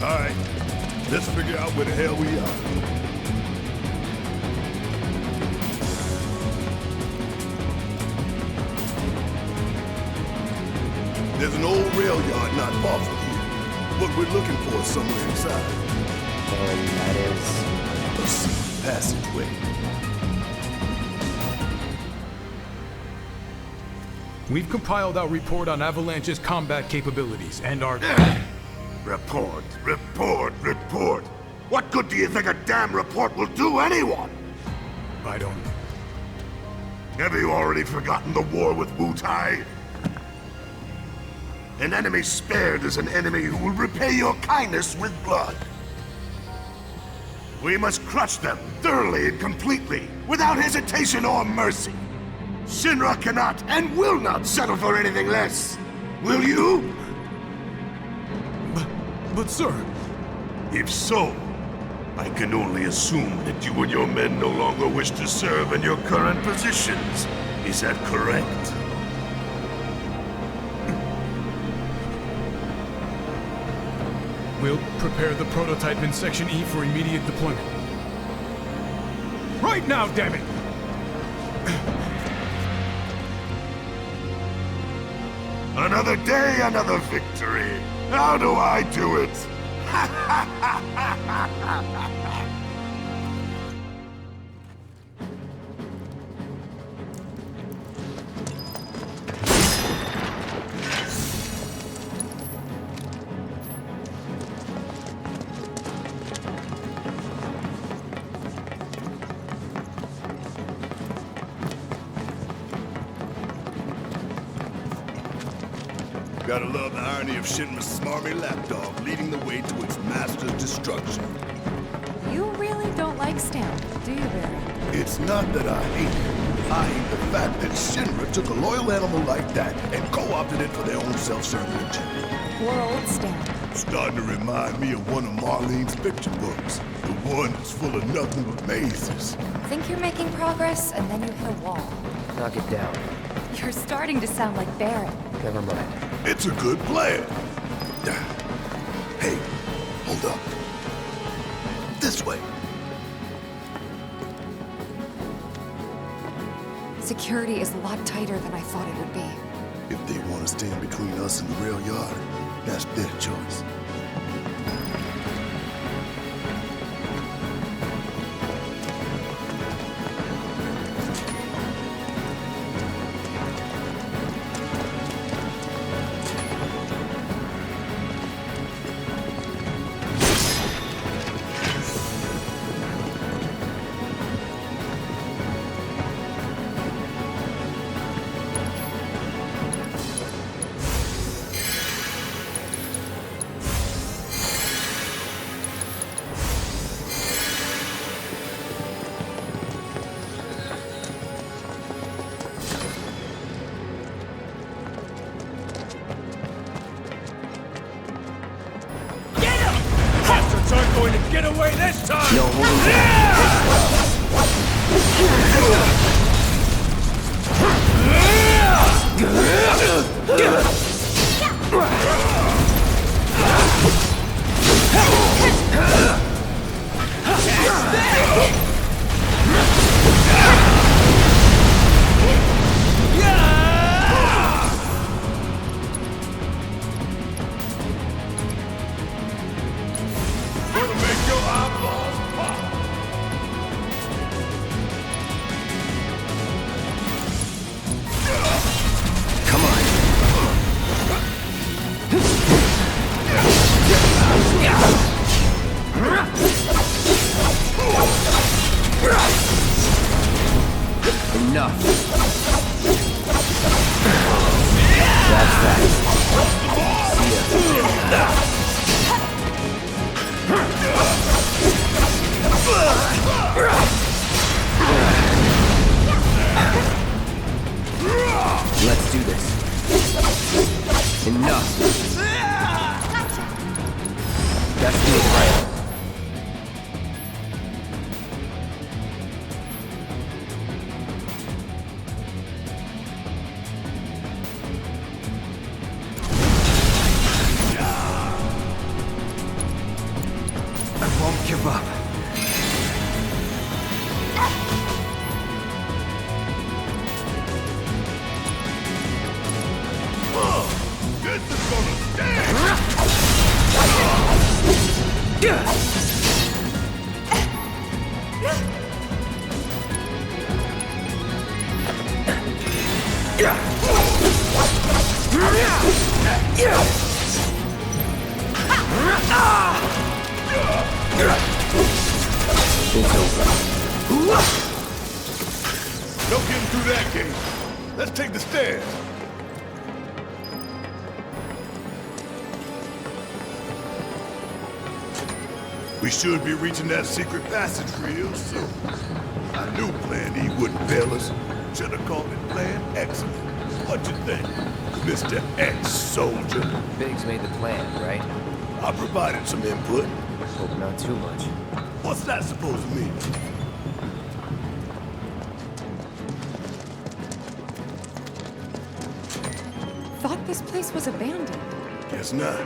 Alright, let's figure out where the hell we are. There's an old rail yard not far from here. What we're looking for is somewhere inside. And that is... A secret passageway. We've compiled our report on Avalanche's combat capabilities and our... Report. What good do you think a damn report will do anyone? I don't... Have you already forgotten the war with Wu-Tai? An enemy spared is an enemy who will repay your kindness with blood. We must crush them thoroughly and completely, without hesitation or mercy. Shinra cannot and will not settle for anything less. Will you? But sir... If so, I can only assume that you and your men no longer wish to serve in your current positions. Is that correct? We'll prepare the prototype in Section E for immediate deployment. Right now, damn it! Another day, another victory. How do I do it? Gotta love the irony of Shinra's smarmy lapdog leading the way to its master's destruction. You really don't like Stamp, do you, Barry? It's not that I hate it. I hate the fact that Shinra took a loyal animal like that and co-opted it for their own self-serving agenda. Poor old Stamp. Starting to remind me of one of Marlene's picture books. The one that's full of nothing but mazes. Think you're making progress, and then you hit a wall. Knock it down. You're starting to sound like Barry. Never mind. It's a good plan. Hey, hold up. This way. Security is a lot tighter than I thought it would be. If they want to stand between us and the rail yard, that's their choice. Aren't going to get away this time! No, hold Come on. It's over. No getting through that gate. Let's take the stairs. We should be reaching that secret passage real soon. I knew Plan E wouldn't fail us. Should have called it Plan Excellent. What you think, Mr. Ex-Soldier? Biggs made the plan, right? I provided some input. Hope not too much. What's that supposed to mean? Thought this place was abandoned. Guess not.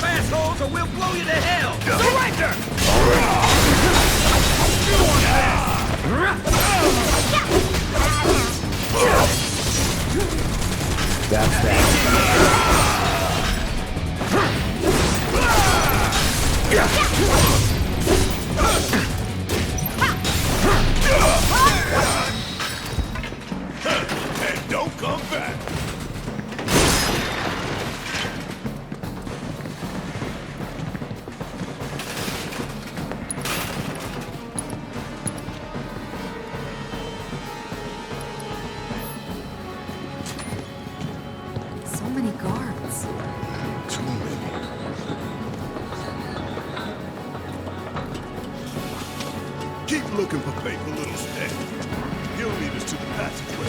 Assholes, or we'll blow you to hell! Surrender! That's that. And don't come back. So many guards. Too many. Keep looking for faithful little Snake. He'll lead us to the passageway.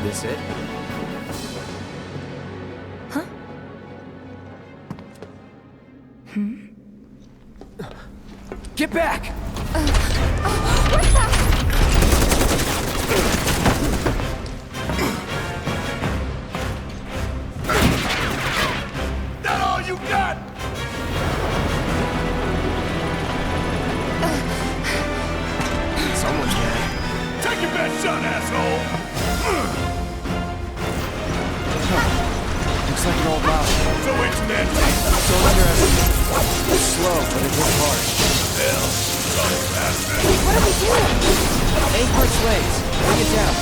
This it? Huh? Get back! What the? That all you got? Someone's dead. Take your best shot, asshole! Looks like an old mouse. So it's Nancy. Don't underestimate. It's slow, but it hits hard. Hell, son bastard. What are we doing? Anchor its legs. Bring it down.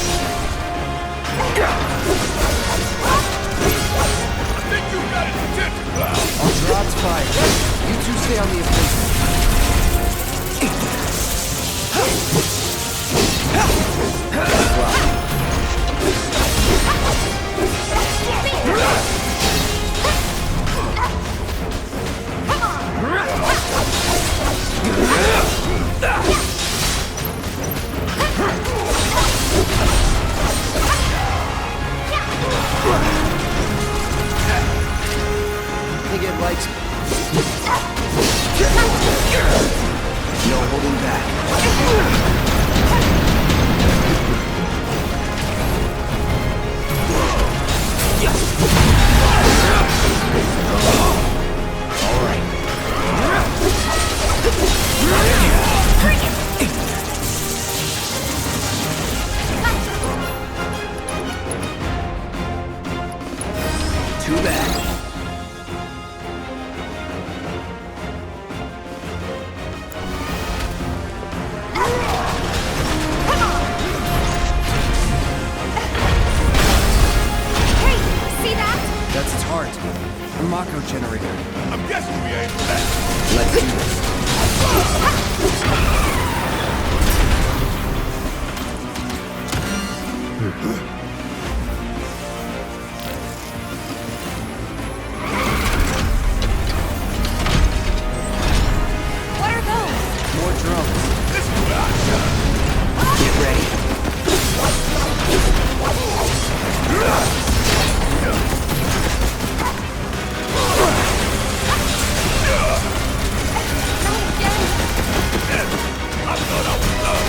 I think you got his attention, pal. I'll draw its fire. You two stay on the offensive. I think it likes me. No holding back. All right. Too bad. Hey, see that? That's its heart. A Mako generator. I'm guessing we ain't for that. Let's do this. What are those? More drones. This is where I shine. Get ready. I thought I was done.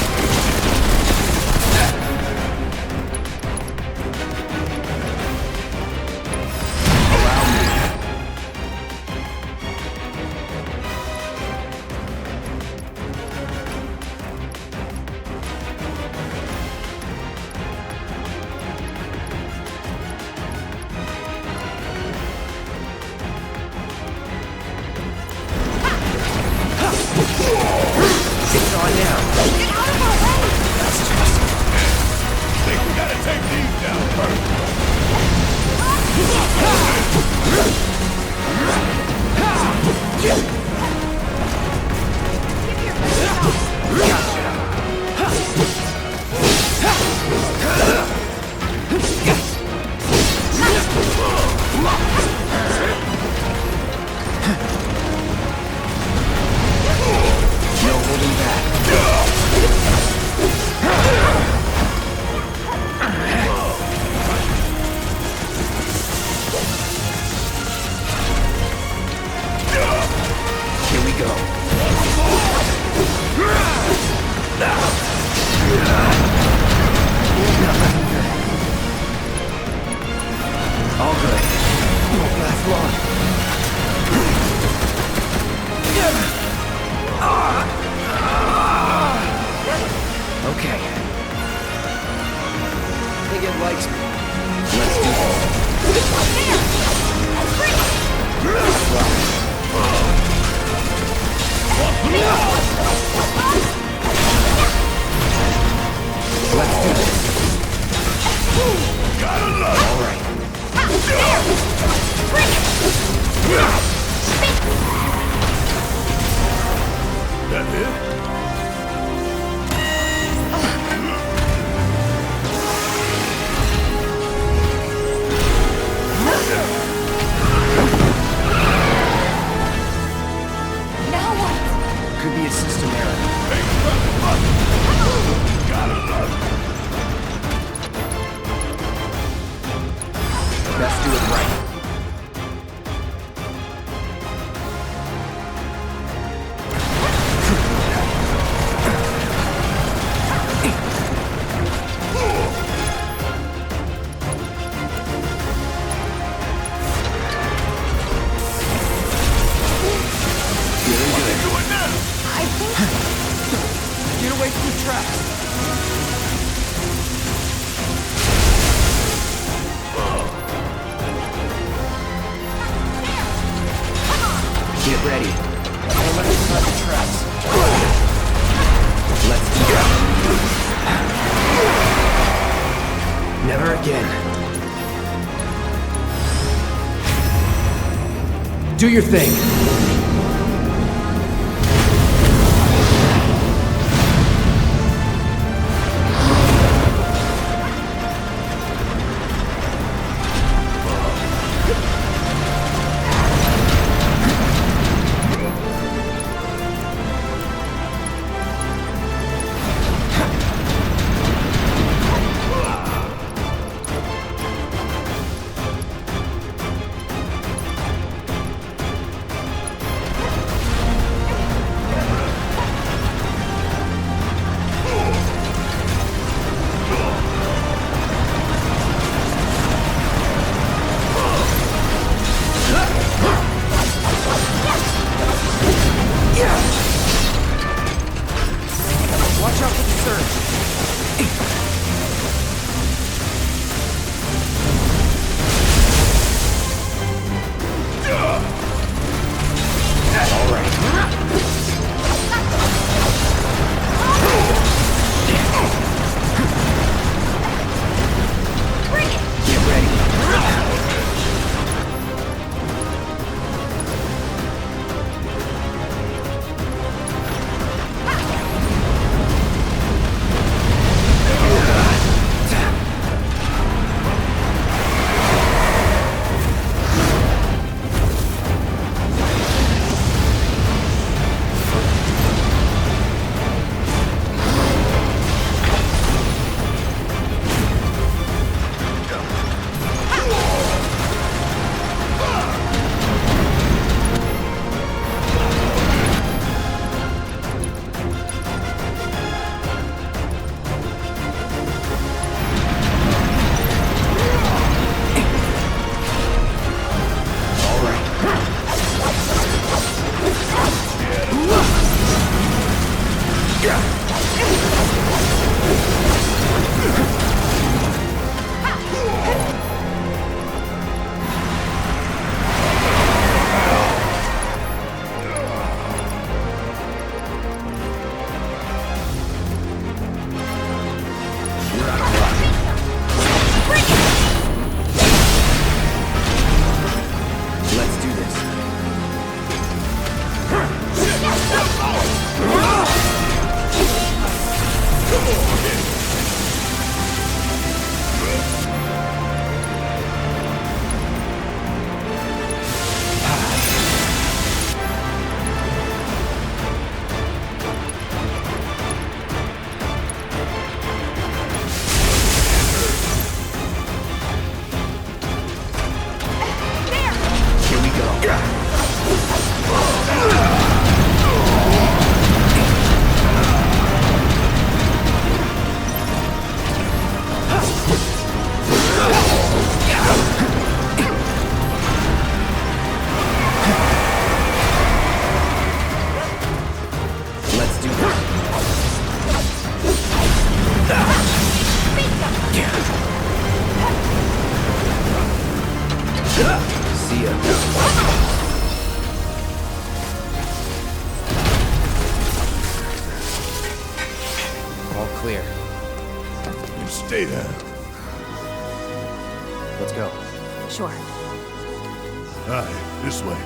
It's on now. Get out of our way! Think we gotta take these down first. Give your best shot. No holding back. Here we go. All good. Won't last long. Okay. I think it likes me. Let's do this. Let's do this. Gotta love. All right. That it? Now what? Could be a system error. Gotta love. Best do it right. Feeling good. I think Get away from the tracks. Get ready. Don't let us inside the traps. Let's do it. Never again. Do your thing. See ya. All clear. You stay down. Let's go. Sure. All right, this way.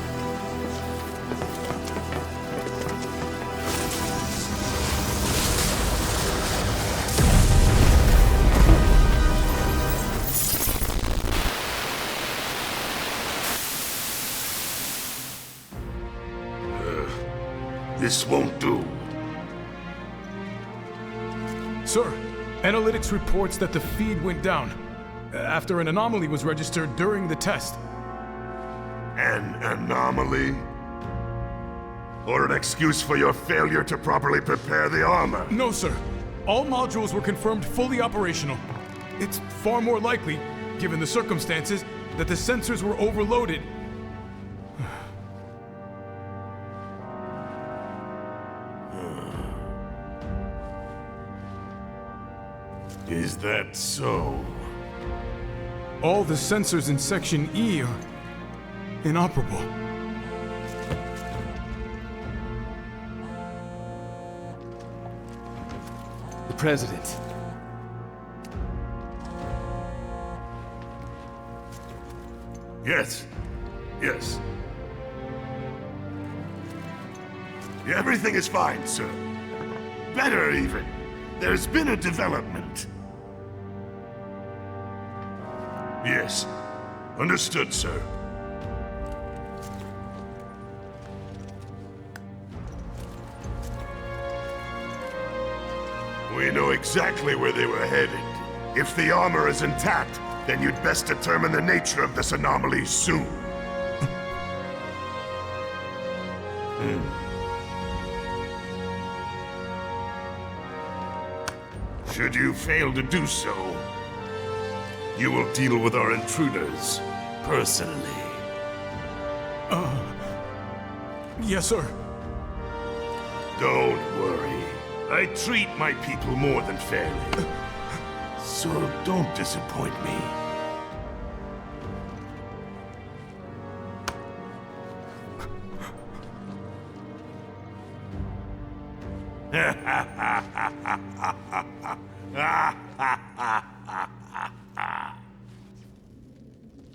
This won't do. Sir, analytics reports that the feed went down after an anomaly was registered during the test. An anomaly? Or an excuse for your failure to properly prepare the armor? No, sir. All modules were confirmed fully operational. It's far more likely, given the circumstances, that the sensors were overloaded. Is that so? All the sensors in Section E are inoperable. The President. Yes. Yes. Everything is fine, sir. Better, even. There's been a development. Yes. Understood, sir. We know exactly where they were headed. If the armor is intact, then you'd best determine the nature of this anomaly soon. Should you fail to do so, you will deal with our intruders personally. Yes, sir. Don't worry. I treat my people more than fairly. So don't disappoint me.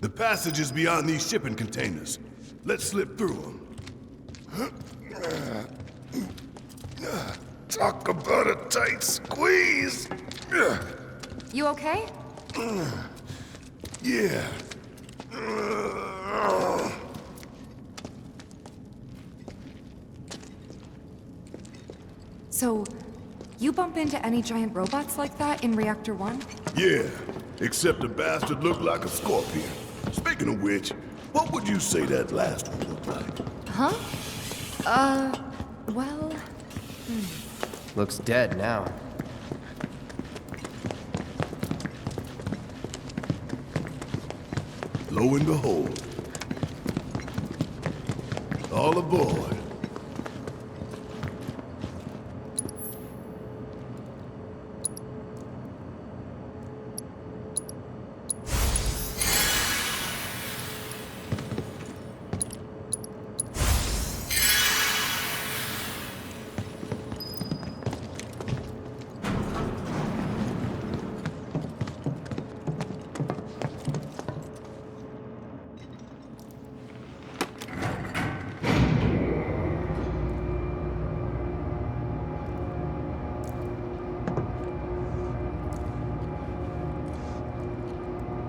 The passage is beyond these shipping containers. Let's slip through them. Talk about a tight squeeze. You okay? Yeah. So, you bump into any giant robots like that in Reactor 1? Yeah, except the bastard looked like a scorpion. Speaking of which, what would you say that last one looked like? Huh? Well... Looks dead now. Lo and behold. All aboard.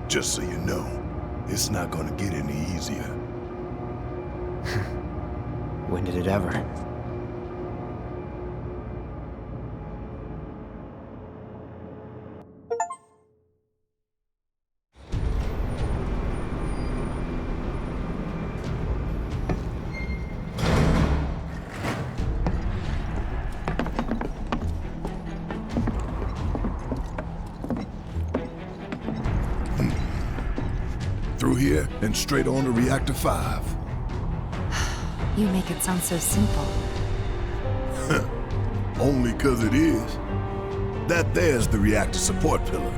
Just so you know, it's not gonna get any easier. When did it ever? Through here and straight on to Reactor 5. You make it sound so simple. Only 'cause it is. That there's the reactor support pillar.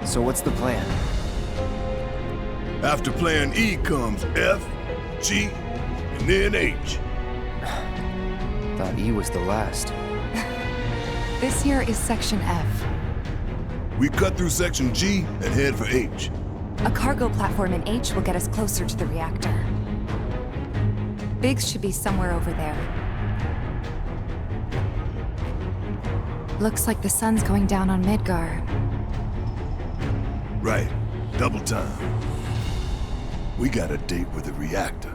So what's the plan? After plan E comes F, G, and then H. Thought E was the last. This here is Section F. We cut through section G and head for H. A cargo platform in H will get us closer to the reactor. Biggs should be somewhere over there. Looks like the sun's going down on Midgar. Right. Double time. We got a date with the reactor.